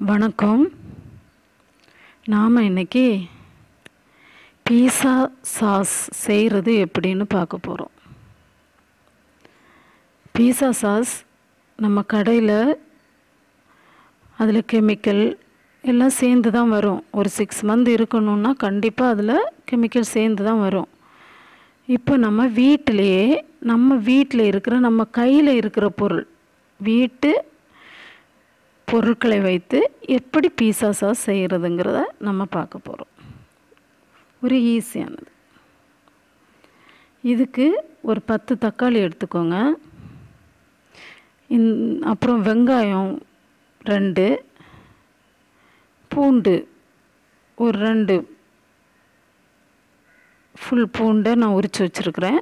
வணக்கம். நாம் இன்றைக்கி பீஸா சாஸ் செய்கிறது எப்படின்னு பார்க்க போகிறோம். பீஸா சாஸ் நம்ம கடையில் அதில் கெமிக்கல் எல்லாம் சேர்ந்து தான் வரும். ஒரு 6 மந்த் இருக்கணுன்னா கண்டிப்பாக அதில் கெமிக்கல் சேர்ந்து தான் வரும். இப்போ நம்ம வீட்டில் இருக்கிற நம்ம கையில் இருக்கிற வீட்டு பொருட்களை வைத்து எப்படி பீஸா சாஸ் செய்கிறதுங்கிறத நம்ம பார்க்க போகிறோம். ஒரு ஈஸியானது. இதுக்கு ஒரு 10 தக்காளி எடுத்துக்கோங்க. அப்புறம் வெங்காயம் 2, பூண்டு ஒரு 2 ஃபுல் பூண்டை நான் உரித்து வச்சுருக்கிறேன்.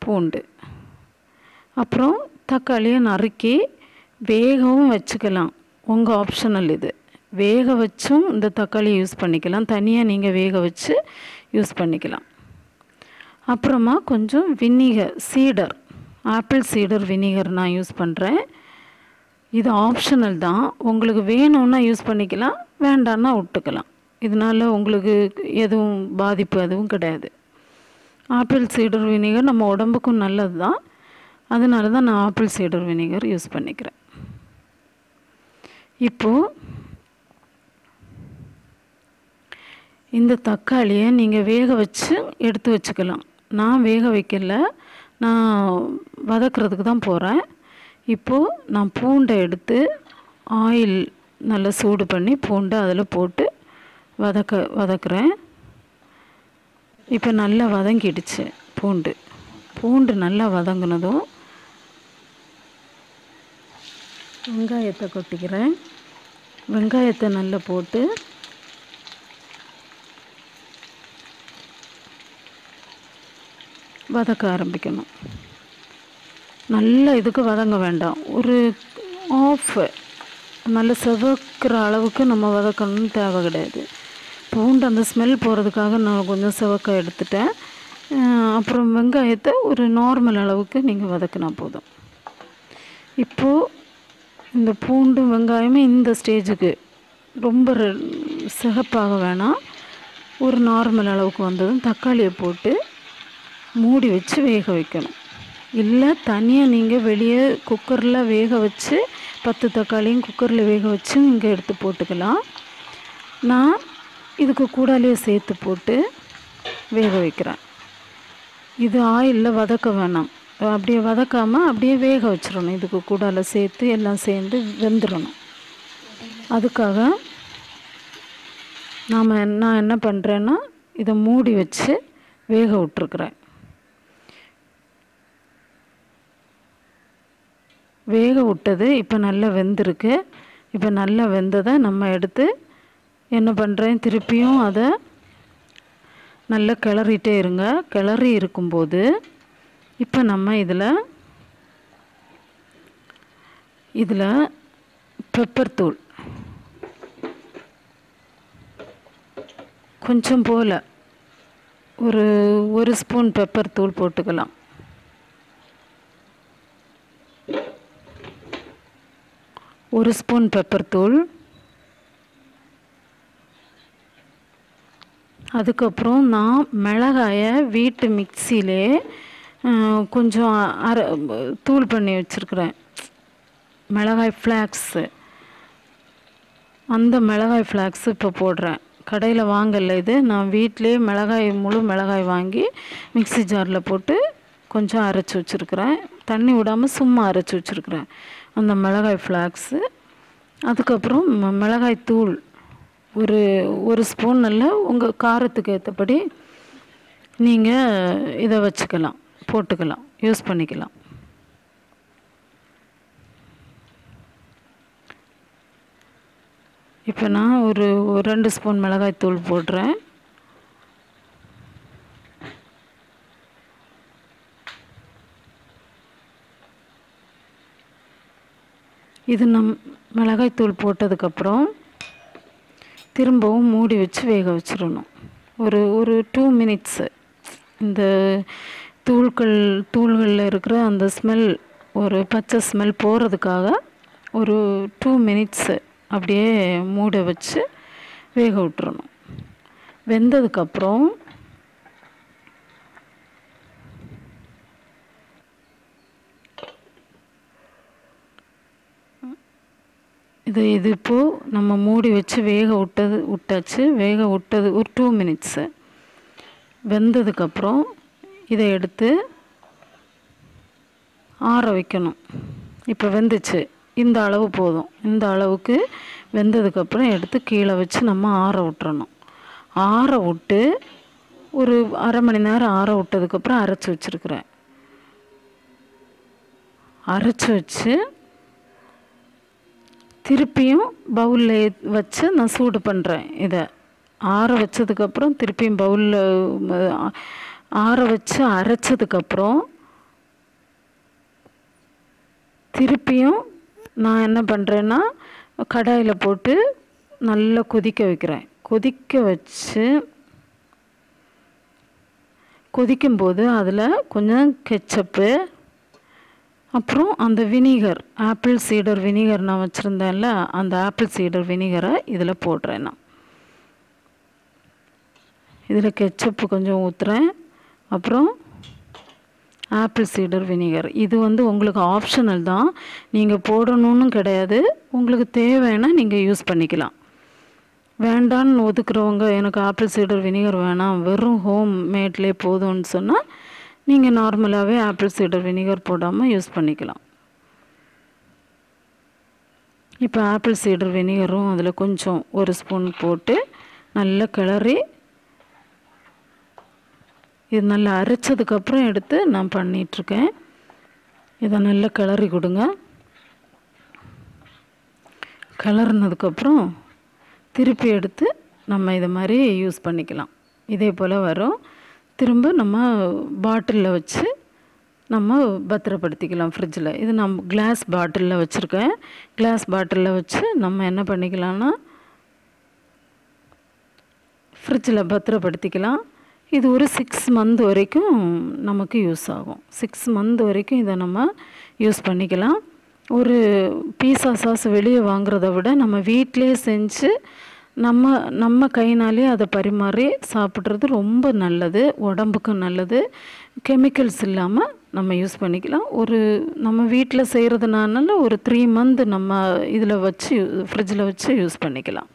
பூண்டு, அப்புறம் தக்காளியை நறுக்கி வேகவும் வச்சுக்கலாம். உங்கள் ஆப்ஷனல் இது. வேக வச்சும் இந்த தக்காளியை யூஸ் பண்ணிக்கலாம், தனியாக நீங்கள் வேக வச்சு யூஸ் பண்ணிக்கலாம். அப்புறமா கொஞ்சம் வினிகர், ஆப்பிள் சீடர் வினிகர் நான் யூஸ் பண்ணுறேன். இது ஆப்ஷனல் தான். உங்களுக்கு வேணும்னா யூஸ் பண்ணிக்கலாம், வேண்டான்னா விட்டுக்கலாம். இதனால் உங்களுக்கு எதுவும் பாதிப்பு எதுவும் கிடையாது. ஆப்பிள் சீடர் வினிகர் நம்ம உடம்புக்கும் நல்லது தான். அதனால தான் நான் ஆப்பிள் சீடர் வினிகர் யூஸ் பண்ணிக்கிறேன். இப்போது இந்த தக்காளியை நீங்கள் வேக வச்சு எடுத்து வச்சுக்கலாம். நான் வேக வைக்கல, நான் வதக்கிறதுக்கு தான் போகிறேன். இப்போது நான் பூண்டை எடுத்து ஆயில் நல்லா சூடு பண்ணி பூண்டை அதில் போட்டு வதக்குறேன். இப்போ நல்லா வதங்கிடுச்சு. பூண்டு நல்லா வதங்கினதும் வெங்காயத்தை கொட்டிக்கிறேன். வெங்காயத்தை நல்லா போட்டு வதக்க ஆரம்பிக்கணும். நல்லா இதுக்கு வதங்க வேண்டாம். ஒரு ஆஃப் நல்ல செவக்கிற அளவுக்கு நம்ம வதக்கணும்னு தேவை கிடையாது. பூண்டு அந்த ஸ்மெல் போகிறதுக்காக நான் கொஞ்சம் செவக்க எடுத்துட்டேன். அப்புறம் வெங்காயத்தை ஒரு நார்மல் அளவுக்கு நீங்கள் வதக்கினா போதும். இப்போது இந்த பூண்டும் வெங்காயமே இந்த ஸ்டேஜுக்கு ரொம்ப சிகப்பாக வேணாம், ஒரு நார்மல் அளவுக்கு வந்ததும் தக்காளியை போட்டு மூடி வச்சு வேக வைக்கணும். இல்லை தனியாக நீங்கள் வெளியே குக்கரில் வேக வச்சு 10 தக்காளியும் குக்கரில் வேக வச்சு இங்கே எடுத்து போட்டுக்கலாம். நான் இதுக்கு கூடாலேயே சேர்த்து போட்டு வேக வைக்கிறேன். இது ஆயிலில் வதக்க வேணாம், அப்படியே வதக்காமல் அப்படியே வேக வச்சிடணும். இதுக்கு கூடால சேர்த்து எல்லாம் சேர்ந்து வெந்துடணும். அதுக்காக நான் என்ன பண்ணுறேன்னா இதை மூடி வச்சு வேக விட்டுருக்குறேன். வேக விட்டது இப்போ நல்லா வெந்திருக்கு. இப்போ நல்லா வெந்ததை நம்ம எடுத்து என்ன பண்ணுறேன், திருப்பியும் அதை நல்லா கிளறிட்டே இருங்க. கிளறி இருக்கும்போது இப்போ நம்ம இதில் பெப்பர் தூள் கொஞ்சம் போல் ஒரு ஸ்பூன் பெப்பர் தூள் போட்டுக்கலாம். ஒரு ஸ்பூன் பெப்பர் தூள். அதுக்கப்புறம் நான் மிளகாயை வீட்டு மிக்சியிலே கொஞ்சம் தூள் பண்ணி வச்சுருக்கிறேன். மிளகாய் ஃப்ளாக்ஸு, அந்த மிளகாய் ஃப்ளாக்ஸு இப்போ போடுறேன். கடையில் வாங்கலை, இது நான் வீட்டிலே முழு மிளகாய் வாங்கி மிக்சி ஜாரில் போட்டு கொஞ்சம் அரைச்சி வச்சுருக்கிறேன். தண்ணி விடாமல் சும்மா அரைச்சி வச்சுருக்கிறேன் அந்த மிளகாய் ஃப்ளாக்ஸு. அதுக்கப்புறம் மிளகாய் தூள் ஒரு ஸ்பூன், நல்லா உங்கள் காரத்துக்கு ஏற்றபடி நீங்கள் இதை போட்டுக்கலாம், யூஸ் பண்ணிக்கலாம். இப்போ நான் ஒரு 2 ஸ்பூன் மிளகாய் தூள் போடுறேன். இது மிளகாய் தூள் போட்டதுக்கப்புறம் திரும்பவும் மூடி வச்சு வேக வச்சிடணும். ஒரு 2 மினிட்ஸு. இந்த தூள்களில் இருக்கிற அந்த ஸ்மெல், ஒரு பச்சை ஸ்மெல் போகிறதுக்காக ஒரு 2 மினிட்ஸு அப்படியே மூட வச்சு வேக விட்டுறணும். வெந்ததுக்கப்புறம் இது இப்போது நம்ம மூடி வச்சு விட்டாச்சு. வேக விட்டது ஒரு 2 மினிட்ஸு. வெந்ததுக்கப்புறம் இதை எடுத்து ஆற வைக்கணும். இப்போ வெந்துச்சு, இந்த அளவு போதும். இந்த அளவுக்கு வெந்ததுக்கப்புறம் எடுத்து கீழே வச்சு நம்ம ஆற விட்டுறணும். ஆற விட்டு ஒரு அரை மணி நேரம் ஆற விட்டதுக்கப்புறம் அரைச்சி வச்சுருக்குறேன். அரைச்சி வச்சு திருப்பியும் பவுலில் வச்சு நான் சூடு பண்ணுறேன். இதை ஆற வச்சதுக்கப்புறம் திருப்பியும் பவுலில் ஆற வச்சு அரைச்சதுக்கப்புறம் திருப்பியும் நான் என்ன பண்ணுறேன்னா கடாயில் போட்டு நல்லா கொதிக்க வைக்கிறேன். கொதிக்கும்போது அதில் கொஞ்சம் கெச்சப்பு, அப்புறம் அந்த வினிகர், ஆப்பிள் சீடர் வினிகர் நான் வச்சுருந்தேன்ல, அந்த ஆப்பிள் சீடர் வினிகரை இதில் போடுறேன். நான் இதில் கெச்சப்பு கொஞ்சம் ஊற்றுறேன். அப்புறம் ஆப்பிள் சீடர் வினிகர், இது உங்களுக்கு ஆப்ஷனல் தான், நீங்கள் போடணும்னு கிடையாது. உங்களுக்கு தேவைன்னா நீங்கள் யூஸ் பண்ணிக்கலாம். வேண்டான்னு ஒதுக்குறவங்க, எனக்கு ஆப்பிள் சீடர் வினிகர் வேணாம், வெறும் ஹோம் மேட்லேயே போதும்னு சொன்னால் நீங்கள் நார்மலாகவே ஆப்பிள் சீடர் வினிகர் போடாமல் யூஸ் பண்ணிக்கலாம். இப்போ ஆப்பிள் சீடர் வினிகரும் அதில் கொஞ்சம் ஒரு ஸ்பூன் போட்டு நல்லா கிளறி, இது நல்லா அரைச்சதுக்கப்புறம் எடுத்து நான் பண்ணிகிட்ருக்கேன். இதை நல்லா கிளறி கொடுங்க. கிளறினதுக்கப்புறம் திருப்பி எடுத்து நம்ம இதை மாதிரி யூஸ் பண்ணிக்கலாம். இதே போல் வரும். திரும்ப நம்ம பாட்டிலில் வச்சு நம்ம பத்திரப்படுத்திக்கலாம் ஃப்ரிட்ஜில். இது நம்ம கிளாஸ் பாட்டிலில் வச்சுருக்கேன். கிளாஸ் பாட்டிலில் வச்சு நம்ம என்ன பண்ணிக்கலாம்னா ஃப்ரிட்ஜில் பத்திரப்படுத்திக்கலாம். இது ஒரு 6 மந்த் வரைக்கும் நமக்கு யூஸ் ஆகும். 6 மந்த் வரைக்கும் இதை நம்ம யூஸ் பண்ணிக்கலாம். ஒரு பீஸா சாஸ் வெளியே வாங்குறத விட நம்ம வீட்டிலே செஞ்சு நம்ம கைனாலே அதை பரிமாறி சாப்பிட்றது ரொம்ப நல்லது, உடம்புக்கும் நல்லது. கெமிக்கல்ஸ் இல்லாமல் நம்ம யூஸ் பண்ணிக்கலாம். நம்ம வீட்டில் செய்கிறதுனால ஒரு 3 மந்த் நம்ம இதில் வச்சு ஃப்ரிட்ஜில் வச்சு யூஸ் பண்ணிக்கலாம்.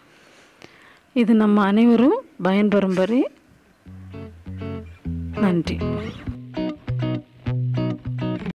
இது நம்ம அனைவரும் பயன்பெறும்படி. நன்றி.